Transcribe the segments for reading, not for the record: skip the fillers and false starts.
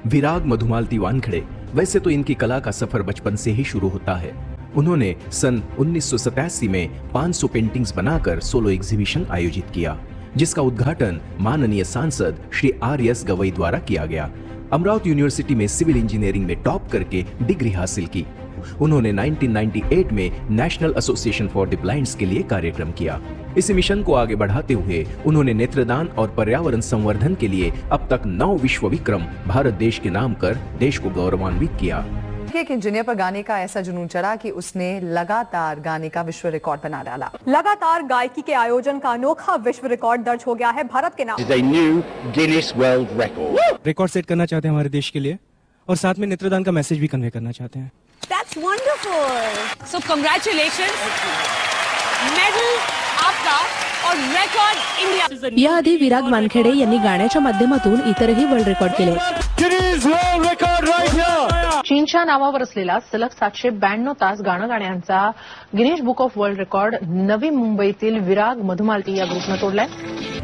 विराग मधुमालती वानखेड़े, वैसे तो इनकी कला का सफर बचपन से ही शुरू होता है। उन्होंने सन 1987 में 500 पेंटिंग्स बनाकर सोलो एग्जीबिशन आयोजित किया, जिसका उद्घाटन माननीय सांसद श्री आर.एस. गवई द्वारा किया गया। अमरावती यूनिवर्सिटी में सिविल इंजीनियरिंग में टॉप करके डिग्री हासिल की। उन्होंने 1998 में national association for the blinds के लिए कार्यक्रम किया। इस मिशन को आगे बढ़ाते हुए उन्होंने नेत्रदान और पर्यावरण संवर्धन के लिए अब तक 9 विश्व विक्रम भारत देश के नाम कर देश को गौरवान्वित किया। एक इंजीनियर पर गाने का ऐसा जुनून चढ़ा कि उसने लगातार गाने का विश्व रिकॉर्ड बना डाला। लगातार गायकी के आयोजन का अनोखा विश्व रिकॉर्ड दर्ज हो गया है भारत के नाम। रिकॉर्ड सेट करना चाहते हैं हमारे देश के लिए और साथ में नेत्रदान का मैसेज भी कन्वे करना चाहते हैं। That's wonderful. So congratulations. Medal आपका और रेकॉर्ड इंडिया। याआधी विराग वानखेडे यांनी गाण्याच्या माध्यमातून इतरही वर्ल्ड रेकॉर्ड केले। चीनच्या नावावर असलेला सलग 792 तास गाणं गाण्याचा Guinness book of world record नवी मुंबईतील विराग मधुमालती या ग्रुपनं तोडलाय।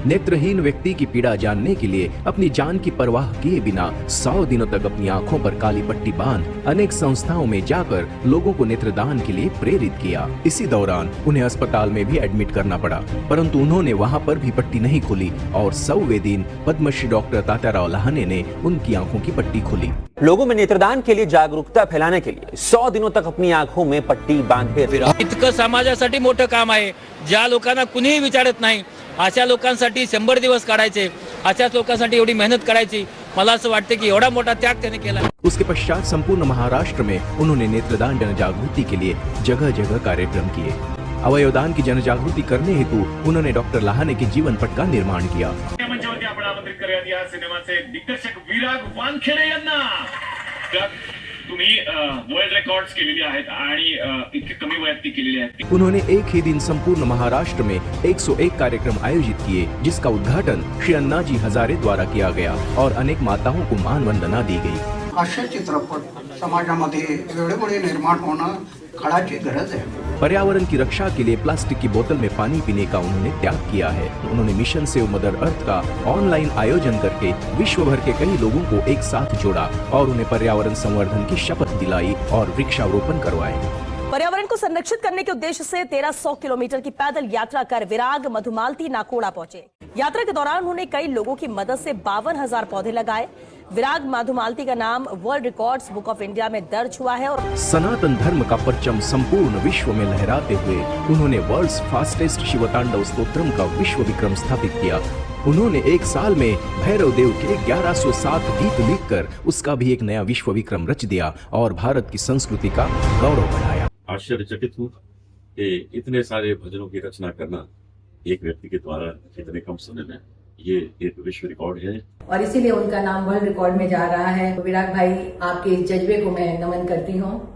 नेत्रहीन व्यक्ति की पीड़ा जानने के लिए अपनी जान की परवाह किए बिना 100 दिनों तक अपनी आंखों पर काली पट्टी बांध अनेक संस्थाओं में जाकर लोगों को नेत्रदान के लिए प्रेरित किया। इसी दौरान उन्हें अस्पताल में भी एडमिट करना पड़ा, परंतु उन्होंने वहां पर भी पट्टी नहीं खोली और 100वें दिन पद्मश्री डॉक्टर तात्याराव लहाने ने उनकी आंखों की पट्टी खोली। लोगों में नेत्रदान के लिए जागरूकता फैलाने के लिए 100 दिनों तक अपनी आंखों में पट्टी बांधे। इतकं समाजासाठी मोठं काम आहे। ज्या लोकांना कुणीही विचारत नाही अशा लोकांसाठी 100 दिवस काढायचे, अशाच लोकांसाठी एवढी मेहनत करायची। मला असं वाटतं की एवढा मोठा त्याग त्याने केला। उसके पश्चात संपूर्ण महाराष्ट्र में उन्होंने नेत्रदान जनजागृति के लिए जगह जगह कार्यक्रम किए। अवयवदान की जनजागृति करने हेतु उन्होंने डॉक्टर लहाने के जीवन पट का निर्माण किया। मंचावरती आपण आमंत्रित करूयात या सिनेमाचे दिग्दर्शक विराग वानखेडे यांना। तुम्ही वर्ल्ड रेकॉर्ड्स केलेली आहेत आणि इतके कमी वयात ती केलेली आहेत। उन्होंने एक ही दिन संपूर्ण महाराष्ट्र में 101 कार्यक्रम आयोजित किए, जिसका उद्घाटन श्री अन्नाजी हजारे द्वारा किया गया और अनेक माताओं को मान वंदना दी गई। असे चित्रपट समाजामध्ये वेळोवेळी निर्माण होणं काळाची गरज है। पर्यावरण की रक्षा के लिए प्लास्टिक की बोतल में पानी पीने का उन्होंने त्याग किया है। उन्होंने मिशन सेव मदर अर्थ का ऑनलाइन आयोजन करके विश्व भर के कई लोगों को एक साथ जोड़ा और उन्हें पर्यावरण संवर्धन की शपथ दिलाई और वृक्षारोपण करवाए। पर्यावरण को संरक्षित करने के उद्देश्य से 1300 किलोमीटर की पैदल यात्रा कर विराग मधुमालती नाकोड़ा पहुंचे। यात्रा के दौरान उन्होंने कई लोगों की मदद से 52,000 पौधे लगाए। विराग मधुमालती का नाम world records book of India में दर्ज हुआ है और सनातन धर्म का परचम संपूर्ण विश्व में लहराते हुए उन्होंने वर्ल्ड्स फास्टेस्ट शिवतांडव स्तोत्रम का विश्व विक्रम स्थापित किया। उन्होंने एक साल में भैरव देव के 1107 गीत लिखकर उसका भी एक नया विश्व विक्रम रच दिया और भारत की संस्कृति का गौरव बढ़ाया। आश्चर्यचकित हूँ कि इतने सारे भजनों की रचना करना एक व्यक्ति के द्वारा इतने कम समय में ये एक विश्व रिकॉर्ड है और इसीलिए उनका नाम वर्ल्ड रिकॉर्ड में जा रहा है। विराग भाई, आपके इस जज्बे को मैं नमन करती हूँ।